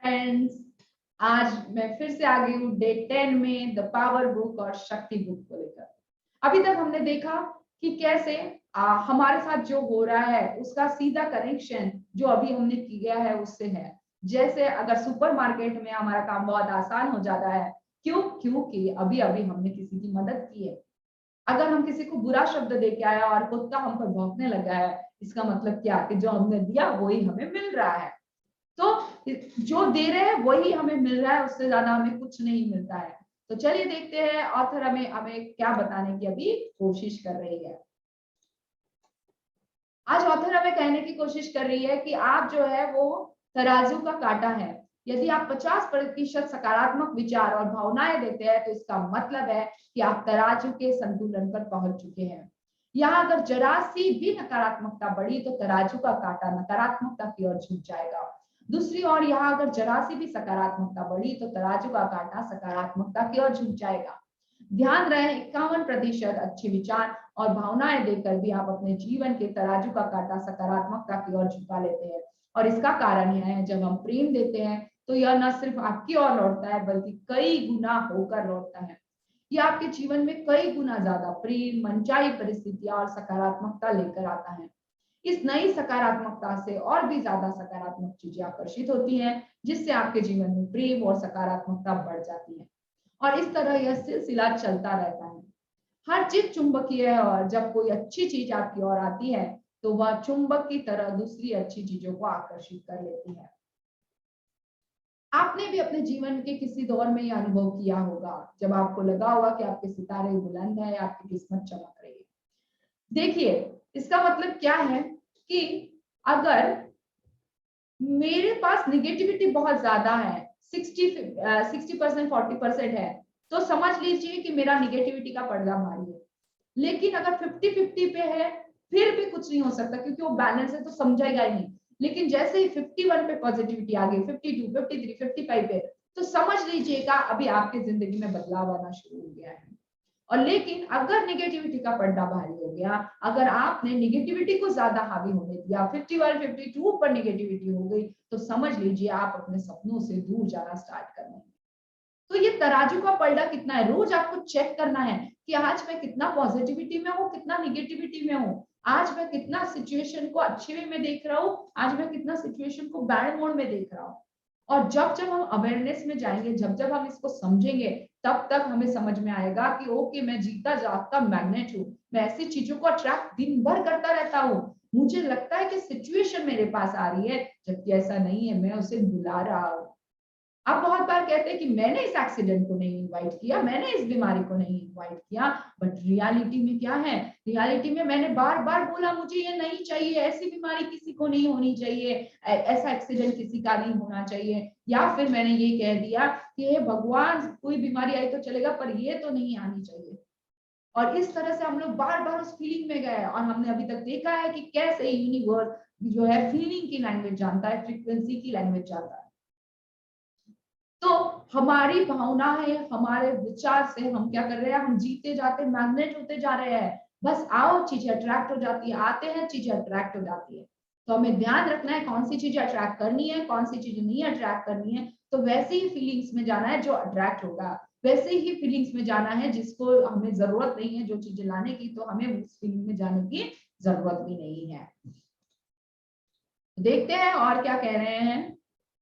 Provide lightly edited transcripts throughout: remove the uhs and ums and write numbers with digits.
Friends, आज मैं फिर से आ गई हूँ डे 10 में द पावर बुक और शक्ति बुक को लेकर। अभी तक हमने देखा कि कैसे हमारे साथ जो हो रहा है उसका सीधा कनेक्शन जो अभी हमने किया है उससे है। जैसे अगर सुपरमार्केट में हमारा काम बहुत आसान हो जाता है, क्योंकि अभी अभी हमने किसी की मदद की है। अगर हम किसी को बुरा शब्द दे के आया और कुत्ता हम पर भौंकने लगा है, इसका मतलब क्या कि जो हमने दिया वही हमें मिल रहा है। तो जो दे रहे हैं वही हमें मिल रहा है, उससे ज्यादा हमें कुछ नहीं मिलता है। तो चलिए देखते हैं ऑथर हमें हमें क्या बताने की अभी कोशिश कर रही है। आज ऑथर हमें कहने की कोशिश कर रही है कि आप जो है वो तराजू का कांटा है। यदि आप 50% सकारात्मक विचार और भावनाएं देते हैं तो इसका मतलब है कि आप तराजू के संतुलन पर पहुंच चुके हैं। यहाँ अगर जरा सी भी नकारात्मकता बढ़ी तो तराजू का कांटा नकारात्मकता की ओर झुक जाएगा। दूसरी ओर यहाँ अगर जरा सी भी सकारात्मकता बढ़ी तो तराजू का कांटा सकारात्मकता की ओर झुक जाएगा। ध्यान रहे 51% अच्छे विचार और भावनाएं देकर भी आप अपने जीवन के तराजू का कांटा सकारात्मकता की ओर झुका लेते हैं। और इसका कारण यह है, जब हम प्रेम देते हैं तो यह न सिर्फ आपकी ओर लौटता है बल्कि कई गुना होकर लौटता है। यह आपके जीवन में कई गुना ज्यादा प्रेम, मनचाही परिस्थितियां और सकारात्मकता लेकर आता है। इस नई सकारात्मकता से और भी ज्यादा सकारात्मक चीजें आकर्षित होती हैं, जिससे आपके जीवन में प्रेम और सकारात्मकता बढ़ जाती है। और इस तरह यह सिलसिला चलता रहता है। हर चीज चुंबकीय है और जब कोई अच्छी चीज आपकी ओर आती है तो वह चुंबक की तरह दूसरी अच्छी चीजों को आकर्षित कर लेती है। आपने भी अपने जीवन के किसी दौर में यह अनुभव किया होगा जब आपको लगा होगा कि आपके सितारे बुलंद है, आपकी किस्मत चमक रही है। देखिए, इसका मतलब क्या है कि अगर मेरे पास निगेटिविटी बहुत ज्यादा है, 60% 40% है, तो समझ लीजिए कि मेरा निगेटिविटी का पर्दा भारी है। लेकिन अगर 50-50 पे है फिर भी कुछ नहीं हो सकता, क्योंकि वो बैलेंस है तो समझेगा ही नहीं। लेकिन जैसे ही 51 पे पॉजिटिविटी आ गई, 52, 53, 55 पे, तो समझ लीजिएगा अभी आपकी जिंदगी में बदलाव आना शुरू हो गया है। और लेकिन अगर निगेटिविटी का पर्दा भारी हो गया, अगर आपने निगेटिविटी को ज्यादा हावी होने दिया, 51 52 पर निगेटिविटी हो गई, तो समझ लीजिए आप अपने सपनों से दूर जाना स्टार्ट कर रहे हैं। तो ये तराजू का पलड़ा कितना है, रोज आपको चेक करना है कि आज मैं कितना पॉजिटिविटी में हूँ, कितना निगेटिविटी में हूँ। आज मैं कितना सिचुएशन को अच्छे वे में देख रहा हूँ, आज मैं कितना सिचुएशन को बैड मोड में देख रहा हूँ। और जब जब हम अवेयरनेस में जाएंगे, जब जब हम इसको समझेंगे, तब तक हमें समझ में आएगा कि ओके, मैं जीता जागता मैग्नेट हूँ। मैं ऐसी चीजों को अट्रैक्ट दिन भर करता रहता हूँ। मुझे लगता है कि सिचुएशन मेरे पास आ रही है, जबकि ऐसा नहीं है, मैं उसे बुला रहा हूँ। आप बहुत बार कहते हैं कि मैंने इस एक्सीडेंट को नहीं इनवाइट किया, मैंने इस बीमारी को नहीं इनवाइट किया, बट रियलिटी में क्या है? रियलिटी में मैंने बार बार बोला मुझे ये नहीं चाहिए, ऐसी बीमारी किसी को नहीं होनी चाहिए, ऐसा एक्सीडेंट किसी का नहीं होना चाहिए। या फिर मैंने ये कह दिया कि हे भगवान, कोई बीमारी आई तो चलेगा पर ये तो नहीं आनी चाहिए। और इस तरह से हम लोग बार बार उस फीलिंग में गए, और हमने अभी तक देखा है कि कैसे यूनिवर्स जो है फीलिंग की लैंग्वेज जानता है, फ्रीक्वेंसी की लैंग्वेज जानता है। तो हमारी भावना है, हमारे विचार से हम क्या कर रहे हैं, हम जीते जाते मैग्नेट होते जा रहे हैं। बस आओ, चीजें अट्रैक्ट हो जाती है, आते हैं चीजें अट्रैक्ट हो जाती है। तो हमें ध्यान रखना है कौन सी चीजें अट्रैक्ट करनी है, कौन सी चीजें नहीं अट्रैक्ट करनी है। तो वैसे ही फीलिंग्स में जाना है जो अट्रैक्ट होगा, वैसे ही फीलिंग्स में जाना है जिसको हमें जरूरत नहीं है जो चीजें लाने की, तो हमें उस फीलिंग में जाने की जरूरत भी नहीं है। देखते हैं और क्या कह रहे हैं।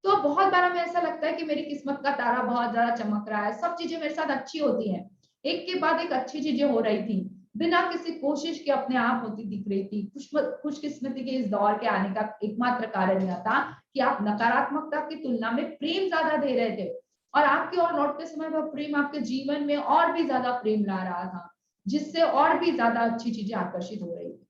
तो बहुत बार हमें ऐसा लगता है कि मेरी किस्मत का तारा बहुत ज्यादा चमक रहा है, सब चीजें मेरे साथ अच्छी होती हैं, एक के बाद एक अच्छी चीजें हो रही थी, बिना किसी कोशिश के अपने आप होती दिख रही थी। खुशकिस्मती के इस दौर के आने का एकमात्र कारण यह था कि आप नकारात्मकता की तुलना में प्रेम ज्यादा दे रहे थे, और आपके और लौटते समय वह प्रेम आपके जीवन में और भी ज्यादा प्रेम ला रहा था, जिससे और भी ज्यादा अच्छी चीजें आकर्षित हो रही थी।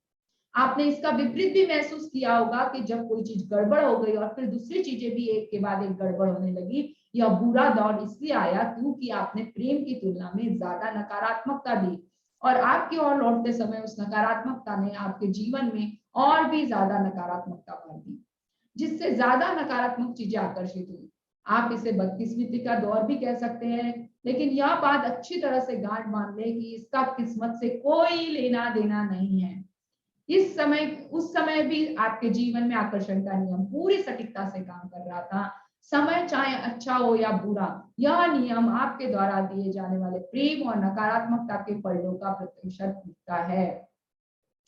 आपने इसका विपरीत भी महसूस किया होगा कि जब कोई चीज गड़बड़ हो गई और फिर दूसरी चीजें भी एक के बाद एक गड़बड़ होने लगी, यह बुरा दौर इसलिए आया क्योंकि आपने प्रेम की तुलना में ज्यादा नकारात्मकता दी, और आपकी ओर लौटते समय उस नकारात्मकता ने आपके जीवन में और भी ज्यादा नकारात्मकता भर दी, जिससे ज्यादा नकारात्मक चीजें आकर्षित हुई। आप इसे बदकिस्मती का दौर भी कह सकते हैं, लेकिन यह बात अच्छी तरह से गांठ बांध ले कि इसका किस्मत से कोई लेना देना नहीं है। इस समय उस समय भी आपके जीवन में आकर्षण का नियम पूरी सटीकता से काम कर रहा था। समय चाहे अच्छा हो या बुरा, यह नियम आपके द्वारा दिए जाने वाले प्रेम और नकारात्मकता के पलटों का प्रतिशत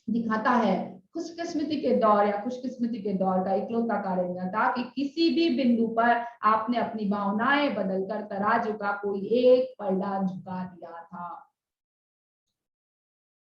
दिखाता है। खुशकिस्मती के दौर या खुशकिस्मती के दौर का इकलौता कारण यह था कि किसी भी बिंदु पर आपने अपनी भावनाएं बदलकर तराजू का कोई एक पलड़ा झुका दिया था।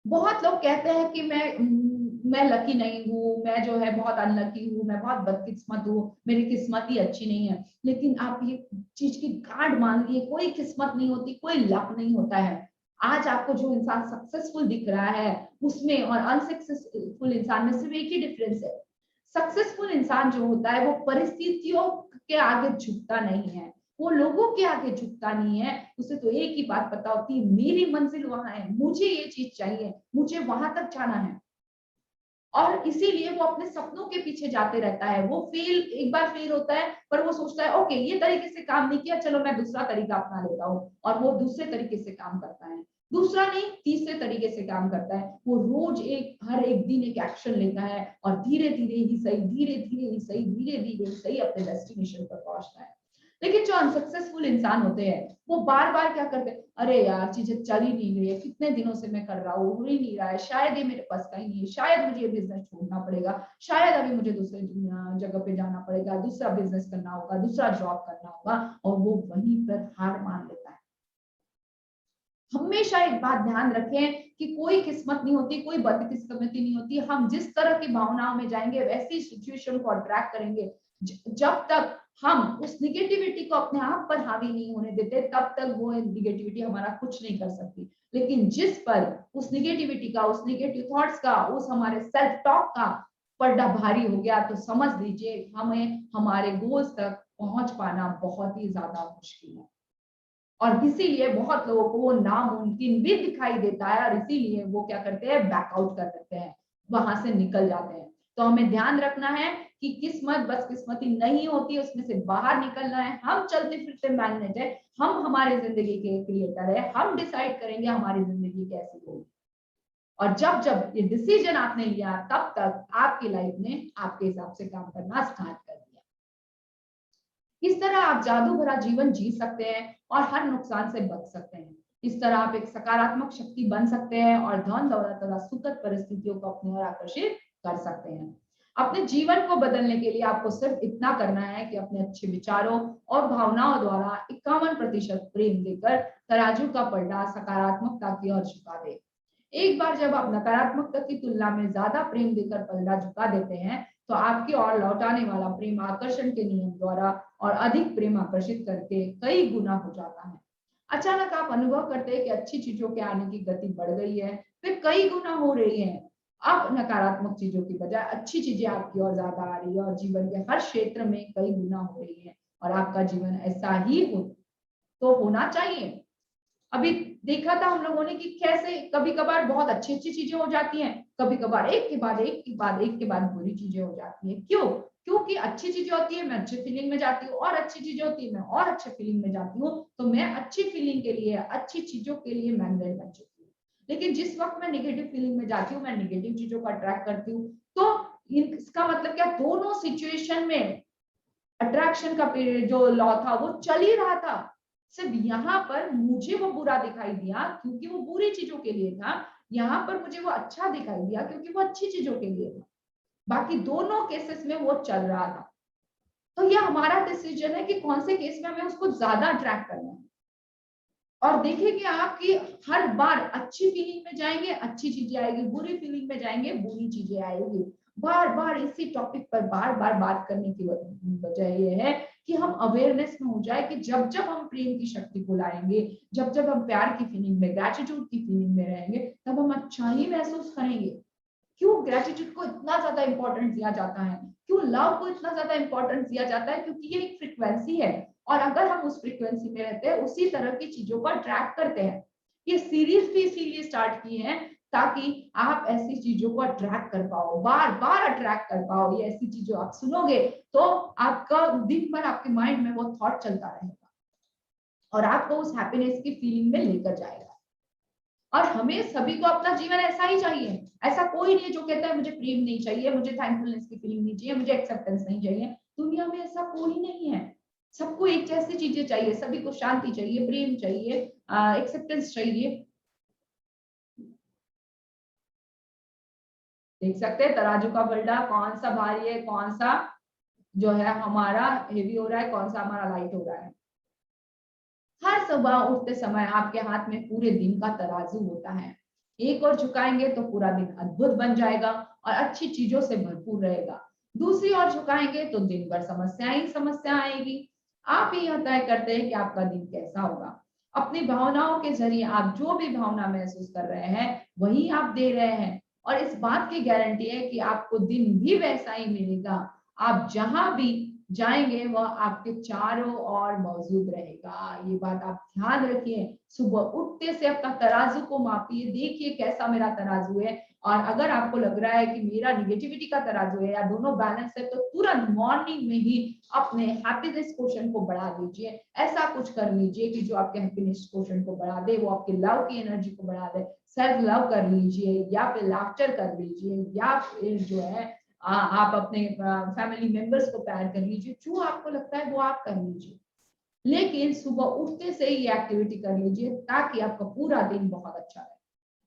बहुत लोग कहते हैं कि मैं लकी नहीं हूँ, मैं जो है बहुत अनलकी हूँ, मैं बहुत बदकिस्मत हूँ, मेरी किस्मत ही अच्छी नहीं है। लेकिन आप ये चीज की गांठ मान लिए, कोई किस्मत नहीं होती, कोई लक नहीं होता है। आज आपको जो इंसान सक्सेसफुल दिख रहा है उसमें और अनसक्सेसफुल इंसान में सिर्फ एक ही डिफरेंस है। सक्सेसफुल इंसान जो होता है वो परिस्थितियों के आगे झुकता नहीं है, वो लोगों के आगे झुकता नहीं है। उसे तो एक ही बात पता होती है, मेरी मंजिल वहां है, मुझे ये चीज चाहिए, मुझे वहां तक जाना है। और इसीलिए वो अपने सपनों के पीछे जाते रहता है। वो एक बार फेल होता है पर वो सोचता है ओके ये तरीके से काम नहीं किया, चलो मैं दूसरा तरीका अपना लेता हूँ, और वो दूसरे तरीके से काम करता है। दूसरा नहीं, तीसरे तरीके से काम करता है। वो रोज हर एक दिन एक एक्शन लेता है और धीरे धीरे ही सही, धीरे धीरे ही सही, धीरे धीरे ही सही अपने डेस्टिनेशन पर पहुंचता है। लेकिन जो अनसक्सेसफुल इंसान होते हैं वो बार बार क्या करते हैं, अरे यार चीजें चल ही नहीं रही है, कितने दिनों से मैं कर रहा हूँ, हो ही नहीं रहा है, शायद ये मेरे पास का ही नहीं है, शायद मुझे ये बिजनेस छोड़ना पड़ेगा, शायद अभी मुझे दूसरे जगह पे जाना पड़ेगा, दूसरा बिजनेस करना होगा, दूसरा जॉब करना होगा, और वो वहीं पर हार मान लेता है। हमेशा एक बात ध्यान रखें कि कोई किस्मत नहीं होती, कोई बदकिस्मती नहीं होती। हम जिस तरह की भावनाओं में जाएंगे वैसी सिचुएशन को अट्रैक्ट करेंगे। जब तक हम उस निगेटिविटी को अपने आप पर हावी नहीं होने देते तब तक वो निगेटिविटी हमारा कुछ नहीं कर सकती। लेकिन जिस पर उस निगेटिविटी का, उस निगेटिव थॉट्स का, उस हमारे सेल्फ टॉक का पर्दा भारी हो गया तो समझ लीजिए हमें हमारे गोल्स तक पहुंच पाना बहुत ही ज्यादा मुश्किल है। और इसीलिए बहुत लोगों को वो नामुमकिन भी दिखाई देता है और इसीलिए वो क्या करते हैं, बैकआउट कर देते हैं, वहां से निकल जाते हैं। तो हमें ध्यान रखना है कि किस्मत बस किस्मती नहीं होती, उसमें से बाहर निकलना है। हम चलते फिरते मैग्नेट है, हम हमारी जिंदगी के क्रिएटर है, हम डिसाइड करेंगे हमारी जिंदगी कैसी होगी। और जब जब ये डिसीजन आपने लिया तब तक आपकी लाइफ ने आपके हिसाब से काम करना स्टार्ट कर दिया। इस तरह आप जादू भरा जीवन जी सकते हैं और हर नुकसान से बच सकते हैं। इस तरह आप एक सकारात्मक शक्ति बन सकते हैं और धन दौलत तथा सुखद परिस्थितियों को अपनी ओर आकर्षित कर सकते हैं। अपने जीवन को बदलने के लिए आपको सिर्फ इतना करना है कि अपने अच्छे विचारों और भावनाओं द्वारा 51% प्रेम देकर तराजू का पलड़ा सकारात्मकता की ओर झुका दे। एक बार जब आप नकारात्मकता की तुलना में ज्यादा प्रेम देकर पलड़ा झुका देते हैं तो आपकी ओर लौटाने वाला प्रेम आकर्षण के नियम द्वारा और अधिक प्रेम आकर्षित करके कई गुना हो जाता है। अचानक आप अनुभव करते हैं कि अच्छी चीजों के आने की गति बढ़ गई है, फिर कई गुना हो रही है। अब नकारात्मक चीजों की बजाय अच्छी चीजें आपकी ओर ज्यादा आ रही है और जीवन के हर क्षेत्र में कई गुना हो रही है, और आपका जीवन ऐसा ही होना चाहिए। अभी देखा था हम लोगों ने कि कैसे कभी कभार बहुत अच्छी अच्छी चीजें हो जाती हैं, कभी कभार एक के बाद एक के बाद एक के बाद बुरी चीजें हो जाती हैं। क्यों? क्योंकि अच्छी चीजें होती है मैं अच्छी फीलिंग में जाती हूँ, और अच्छी चीजें होती है मैं और अच्छे फीलिंग में जाती हूँ, तो मैं अच्छी फीलिंग के लिए, अच्छी चीजों के लिए मैग्नेट बन चुकी हूँ। लेकिन जिस वक्त मैं निगेटिव फीलिंग में जाती हूँ, मैं निगेटिव चीजों को अट्रैक्ट करती हूँ। तो इसका मतलब क्या, दोनों सिचुएशन में अट्रैक्शन का जो लॉ था वो चल ही रहा था। सिर्फ यहाँ पर मुझे वो बुरा दिखाई दिया क्योंकि वो बुरी चीजों के लिए था, यहाँ पर मुझे वो अच्छा दिखाई दिया क्योंकि वो अच्छी चीजों के लिए था। बाकी दोनों केसेस में वो चल रहा था। तो ये हमारा डिसीजन है कि कौन से केस में हमें उसको ज्यादा अट्रैक्ट करना है। और देखिए कि आपकी हर बार अच्छी फीलिंग में जाएंगे अच्छी चीजें आएगी, बुरी फीलिंग में जाएंगे बुरी चीजें आएगी। बार बार इसी टॉपिक पर बार बार बात करने की वजह यह है कि हम अवेयरनेस में हो जाए कि जब जब हम प्रेम की शक्ति को लाएंगे, जब जब हम प्यार की फीलिंग में, ग्रेटिट्यूड की फीलिंग में रहेंगे, तब हम अच्छा ही महसूस करेंगे। क्यों ग्रेटिट्यूड को इतना ज्यादा इंपॉर्टेंस दिया जाता है, क्यों लव को इतना ज्यादा इंपॉर्टेंस दिया जाता है? क्योंकि ये एक फ्रीक्वेंसी है, और अगर हम उस फ्रीक्वेंसी में रहते हैं उसी तरह की चीजों को अट्रैक्ट करते हैं। ये सीरीज भी इसीलिए स्टार्ट की है ताकि आप ऐसी चीजों को अट्रैक्ट कर पाओ, बार बार अट्रैक्ट कर पाओ। ये ऐसी चीजों आप सुनोगे तो आपका दिन भर आपके माइंड में वो थॉट चलता रहेगा और आपको उस हैप्पीनेस की फीलिंग में लेकर जाएगा। और हमें सभी को अपना जीवन ऐसा ही चाहिए। ऐसा कोई नहीं जो कहता है मुझे प्रेम नहीं चाहिए, मुझे थैंकफुलनेस की फीलिंग नहीं चाहिए, मुझे एक्सेप्टेंस नहीं चाहिए। दुनिया में ऐसा कोई नहीं है। सबको एक जैसी चीजें चाहिए, सभी को शांति चाहिए, प्रेम चाहिए, एक्सेप्टेंस चाहिए। देख सकते हैं तराजू का पलड़ा, कौन सा भारी है, कौन सा जो है हमारा हेवी हो रहा है, कौन सा हमारा लाइट हो रहा है। हर सुबह उठते समय आपके हाथ में पूरे दिन का तराजू होता है। एक ओर झुकाएंगे तो पूरा दिन अद्भुत बन जाएगा और अच्छी चीजों से भरपूर रहेगा। दूसरी ओर झुकाएंगे तो दिन भर समस्याएं ही समस्या आएगी। आप ही यह तय करते हैं कि आपका दिन कैसा होगा। अपनी भावनाओं के जरिए आप जो भी भावना महसूस कर रहे हैं वही आप दे रहे हैं, और इस बात की गारंटी है कि आपको दिन भी वैसा ही मिलेगा। आप जहां भी जाएंगे वह आपके चारों ओर मौजूद रहेगा। ये बात आप ध्यान रखिए। सुबह उठते से अपना तराजू को मापिए, देखिए कैसा मेरा तराजू है, और अगर आपको लग रहा है कि मेरा निगेटिविटी का तराजू है या दोनों बैलेंस है, तो तुरंत मॉर्निंग में ही अपने हैप्पीनेस क्वोशंट को बढ़ा दीजिए। ऐसा कुछ कर लीजिए कि जो आपके हैप्पीनेस क्वोशंट को बढ़ा दे, वो आपके लव की एनर्जी को बढ़ा दे। सेल्फ लव कर लीजिए, या फिर लाफ्टर कर लीजिए, या फिर जो है आप अपने फैमिली मेंबर्स को प्यार कर लीजिए। जो आपको लगता है वो आप कर लीजिए, लेकिन सुबह उठते से ही एक्टिविटी कर लीजिए ताकि आपका पूरा दिन बहुत अच्छा रहे।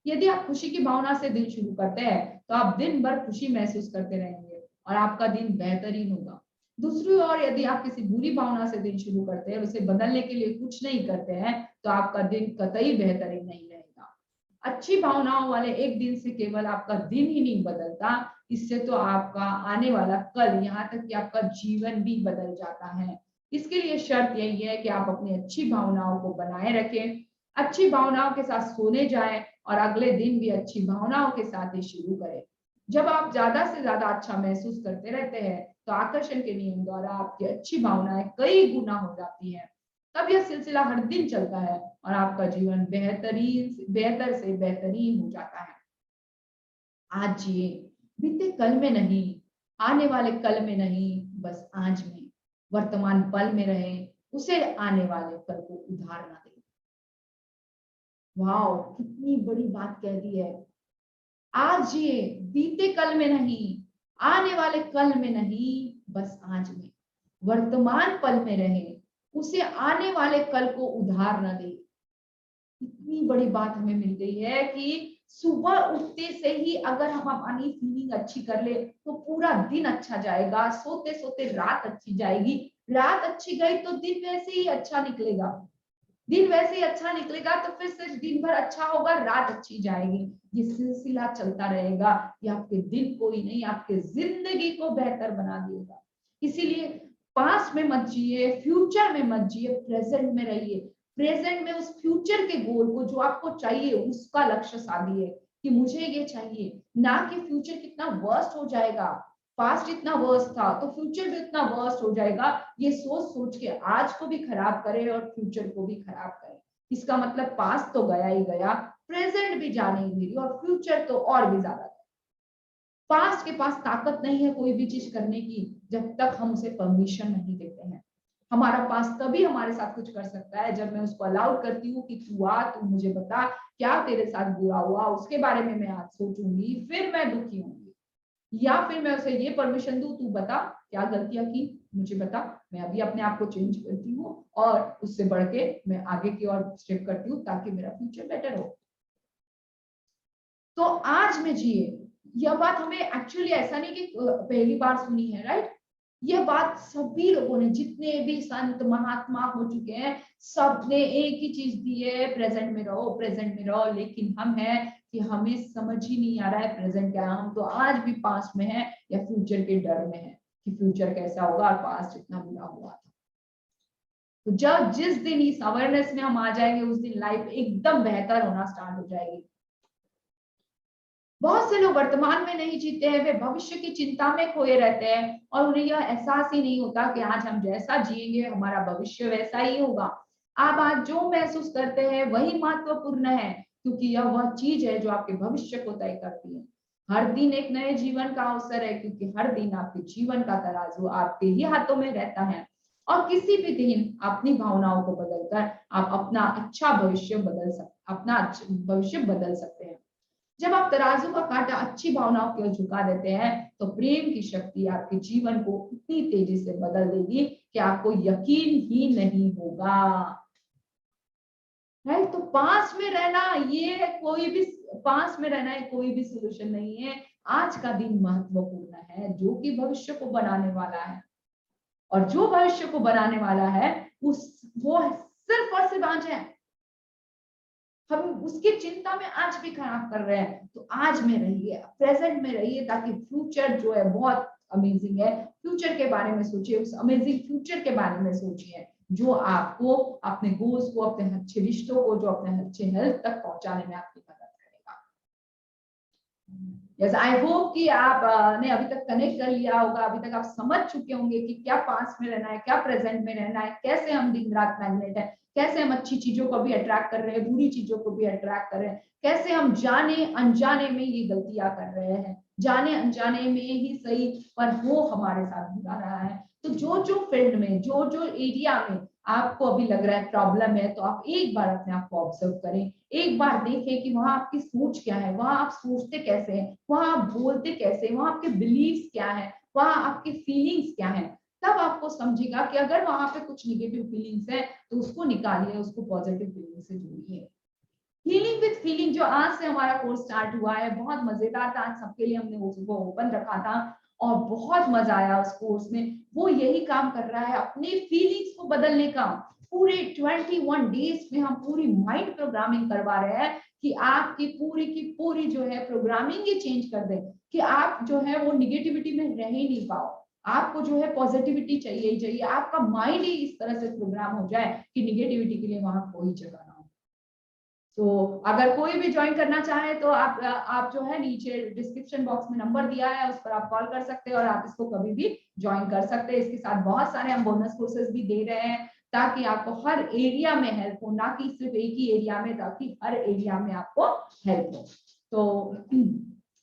यदि आप खुशी की भावना से दिन शुरू करते हैं तो आप दिन भर खुशी महसूस करते रहेंगे और आपका दिन बेहतरीन होगा। दूसरी ओर यदि आप किसी बुरी भावना से दिन शुरू करते हैं, उसे बदलने के लिए कुछ नहीं करते हैं, तो आपका दिन कतई बेहतरीन नहीं रहेगा। अच्छी भावनाओं वाले एक दिन से केवल आपका दिन ही नहीं बदलता, इससे तो आपका आने वाला कल, यहाँ तक कि आपका जीवन भी बदल जाता है। इसके लिए शर्त यही है कि आप अपनी अच्छी भावनाओं को बनाए रखें, अच्छी भावनाओं के साथ सोने जाएं और अगले दिन भी अच्छी भावनाओं के साथ ही शुरू करें। जब आप ज्यादा से ज्यादा अच्छा महसूस करते रहते हैं तो आकर्षण के नियम द्वारा आपकी अच्छी भावनाएं कई गुना हो जाती हैं। तब यह सिलसिला हर दिन चलता है और आपका जीवन बेहतर से बेहतरीन हो जाता है। आज जिए, बीते कल में नहीं, आने वाले कल में नहीं, बस आज में, वर्तमान पल में रहे, उसे आने वाले कल को उधार ना दे। वाओ, कितनी बड़ी बात कह दी है। आज जिए, बीते कल में नहीं, आने वाले कल में नहीं, बस आज में, वर्तमान पल में रहे, उसे आने वाले कल को उधार ना दे। इतनी बड़ी बात हमें मिल गई है कि सुबह उठते से ही अगर हम अपनी फीलिंग अच्छी कर ले तो पूरा दिन अच्छा जाएगा। सोते सोते रात अच्छी जाएगी, रात अच्छी गई तो दिन वैसे ही अच्छा निकलेगा, दिन वैसे ही अच्छा निकलेगा तो फिर सिर्फ दिन भर अच्छा होगा, रात अच्छी जाएगी। ये सिलसिला चलता रहेगा। ये आपके दिन को ही नहीं, आपके जिंदगी को बेहतर बना देगा। इसीलिए पास्ट में मत जिए, फ्यूचर में मत जिए, प्रेजेंट में रहिए। प्रेजेंट में उस फ्यूचर के गोल को, जो आपको चाहिए, उसका लक्ष्य साधिए कि मुझे ये चाहिए, ना कि फ्यूचर कितना वर्स्ट हो जाएगा। पास्ट इतना वर्स्ट था तो फ्यूचर भी इतना वर्स्ट हो जाएगा, ये सोच सोच के आज को भी खराब करे और फ्यूचर को भी खराब करे। इसका मतलब पास्ट तो गया ही गया, प्रेजेंट भी जाने ही मेरी, और फ्यूचर तो और भी ज्यादा। पास्ट के पास ताकत नहीं है कोई भी चीज करने की जब तक हम उसे परमिशन नहीं देते हैं। हमारा पास्ट तभी हमारे साथ कुछ कर सकता है जब मैं उसको अलाउड करती हूँ कि तू आ, तू मुझे बता क्या तेरे साथ बुरा हुआ, उसके बारे में मैं आज सोचूंगी, फिर मैं दुखी होंगी। या फिर मैं उसे ये परमिशन दूं, तू बता क्या गलतियां की, मुझे बता, मैं अभी अपने आप को चेंज करती हूँ और उससे बढ़ के मैं आगे की ओर स्टेप करती हूँ ताकि मेरा फ्यूचर बेटर हो। तो आज में जिए, यह बात हमें एक्चुअली ऐसा नहीं कि पहली बार सुनी है, राइट? यह बात सभी लोगों ने, जितने भी संत महात्मा हो चुके हैं, सबने एक ही चीज दी है, प्रेजेंट में रहो, प्रेजेंट में रहो। लेकिन हम है कि हमें समझ ही नहीं आ रहा है प्रेजेंट क्या है। हम तो आज भी पास्ट में है या फ्यूचर के डर में है कि फ्यूचर कैसा होगा और पास्ट इतना बुरा हुआ था। तो जब जिस दिन इस अवेयरनेस में हम आ जाएंगे उस दिन लाइफ एकदम बेहतर होना स्टार्ट हो जाएगी। बहुत से लोग वर्तमान में नहीं जीते हैं, वे भविष्य की चिंता में खोए रहते हैं और उन्हें यह एहसास ही नहीं होता कि आज हम जैसा जिएंगे हमारा भविष्य वैसा ही होगा। आप आज जो महसूस करते हैं वही महत्वपूर्ण है, क्योंकि यह वह चीज है जो आपके भविष्य को तय करती है। हर दिन एक नए जीवन का अवसर है, क्योंकि हर दिन आपके जीवन का तराजू आपके ही हाथों में रहता है। और किसी भी दिन अपनी भावनाओं को बदलकर आप अपना भविष्य बदल सकते हैं। जब आप तराजू का कांटा अच्छी भावनाओं की ओर झुका देते हैं तो प्रेम की शक्ति आपके जीवन को इतनी तेजी से बदल देगी कि आपको यकीन ही नहीं होगा। है तो पास में रहना ये कोई भी पास में रहना है कोई भी सोल्यूशन नहीं है। आज का दिन महत्वपूर्ण है जो कि भविष्य को बनाने वाला है, और जो भविष्य को बनाने वाला है वो सिर्फ और सिर्फ आज है। हम उसकी चिंता में आज भी खराब कर रहे हैं, तो आज में रहिए, प्रेजेंट में रहिए, ताकि फ्यूचर जो है बहुत अमेजिंग है। फ्यूचर के बारे में सोचिए, उस अमेजिंग फ्यूचर के बारे में सोचिए जो आपको अपने गोल्स को, अपने अच्छे रिश्तों को, जो अपने अच्छे हेल्थ तक पहुंचाने में आपकी मदद करेगा। यस, आई होप कि आप ने अभी तक कनेक्ट कर लिया होगा, अभी तक आप समझ चुके होंगे कि क्या पास में रहना है, क्या प्रेजेंट में रहना है, कैसे हम दिन रात मैग्नेट है, कैसे हम अच्छी चीजों को भी अट्रैक्ट कर रहे हैं, बुरी चीजों को भी अट्रैक्ट कर रहे हैं, कैसे हम जाने अनजाने में ये गलतियां कर रहे हैं, जाने अनजाने में ही सही पर वो हमारे साथ बुरा रहा है। तो जो जो फील्ड में, जो जो एरिया में आपको अभी लग रहा है प्रॉब्लम है, तो आप एक बार अपने आप को ऑब्जर्व करें, एक बार देखें कि वहां आपकी सोच क्या है, वहां आप सोचते कैसे हैं, वहां आप बोलते कैसे, वहां आपके बिलीव्स क्या है, वहां आपकी फीलिंग्स क्या है। तब आपको समझेगा कि अगर वहां पे कुछ निगेटिव फीलिंग्स है तो उसको निकालिए, उसको पॉजिटिव फीलिंग से जोड़िए। हीलिंग विद फीलिंग जो आज से हमारा कोर्स स्टार्ट हुआ है, बहुत मजेदार था, आज सबके लिए हमने वो ओपन रखा था और बहुत मजा आया उस कोर्स में। वो यही काम कर रहा है, अपने फीलिंग्स को बदलने का। पूरे 21 डेज में हम पूरी माइंड प्रोग्रामिंग करवा रहे हैं कि आपकी पूरी की पूरी जो है प्रोग्रामिंग ही चेंज कर दे, कि आप जो है वो निगेटिविटी में रह ही नहीं पाओ, आपको जो है पॉजिटिविटी चाहिए ही चाहिए, आपका माइंड ही इस तरह से प्रोग्राम हो जाए कि निगेटिविटी के लिए वहां कोई जगह ना हो। तो अगर कोई भी ज्वाइन करना चाहे तो आप जो है नीचे डिस्क्रिप्शन बॉक्स में नंबर दिया है, उस पर आप कॉल कर सकते हैं और आप इसको कभी भी ज्वाइन कर सकते हैं। इसके साथ बहुत सारे हम बोनस कोर्सेज भी दे रहे हैं ताकि आपको हर एरिया में हेल्प हो, ना कि सिर्फ एक ही एरिया में, ताकि हर एरिया में आपको हेल्प हो। तो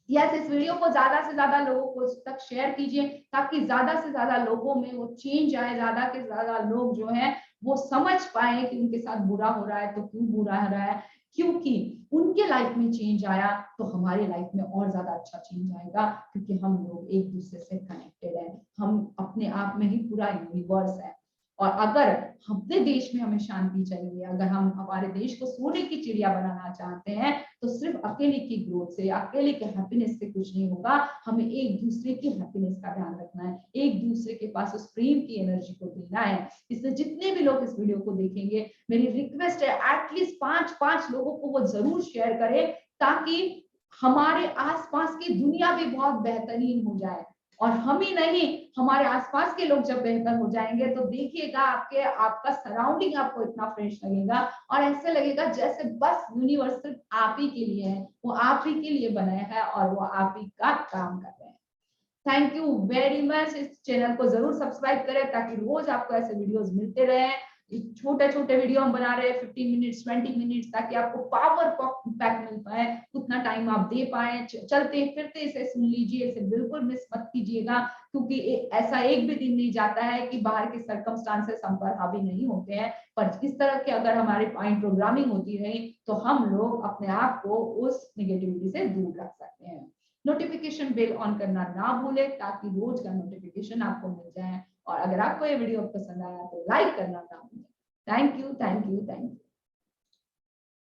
यस, इस वीडियो को ज्यादा से ज्यादा लोगों को तक शेयर कीजिए ताकि ज्यादा से ज्यादा लोगों में वो चेंज आए, ज्यादा के ज्यादा लोग जो है वो समझ पाए कि उनके साथ बुरा हो रहा है तो क्यों बुरा हो रहा है, क्योंकि उनके लाइफ में चेंज आया तो हमारे लाइफ में और ज्यादा अच्छा चेंज आएगा, क्योंकि हम लोग एक दूसरे से कनेक्टेड है, हम अपने आप में ही पूरा यूनिवर्स है। और अगर अपने देश में हमें शांति चाहिए, अगर हम हमारे देश को सोने की चिड़िया बनाना चाहते हैं, तो सिर्फ अकेले की ग्रोथ से, अकेले के हैप्पीनेस से कुछ नहीं होगा। हमें एक दूसरे की हैप्पीनेस का ध्यान रखना है, एक दूसरे के पास उस प्रेम की एनर्जी को देना है। इसलिए जितने भी लोग इस वीडियो को देखेंगे, मेरी रिक्वेस्ट है एटलीस्ट 5 लोगों को वो जरूर शेयर करें, ताकि हमारे आसपास की दुनिया भी बहुत बेहतरीन हो जाए। और हम ही नहीं, हमारे आसपास के लोग जब बेहतर हो जाएंगे तो देखिएगा आपका सराउंडिंग आपको इतना फ्रेश लगेगा और ऐसे लगेगा जैसे बस यूनिवर्स सिर्फ आप ही के लिए है, वो आप ही के लिए बनाया है और वो आप ही का काम कर रहे हैं। Thank you very much. इस चैनल को जरूर सब्सक्राइब करें ताकि रोज आपको ऐसे वीडियोस मिलते रहे। छोटे छोटे वीडियो हम बना रहे हैं 15 मिनट्स 20 मिनट्स, ताकि आपको पावर पैक मिल पाए, उतना टाइम आप दे पाए। चलते फिरते इसे सुन लीजिए, इसे बिल्कुल मिस मत कीजिएगा, क्योंकि ऐसा एक भी दिन नहीं जाता है कि बाहर के सर्कमस्टांसेस हम पर हावी नहीं होते हैं। पर इस तरह के अगर हमारे माइंड प्रोग्रामिंग होती रही तो हम लोग अपने आप को उस निगेटिविटी से दूर रख सकते हैं। नोटिफिकेशन बेल ऑन करना ना भूले ताकि रोज का नोटिफिकेशन आपको मिल जाए। और अगर आपको ये वीडियो पसंद आया तो लाइक करना ना भूलें। Thank you, thank you, thank you.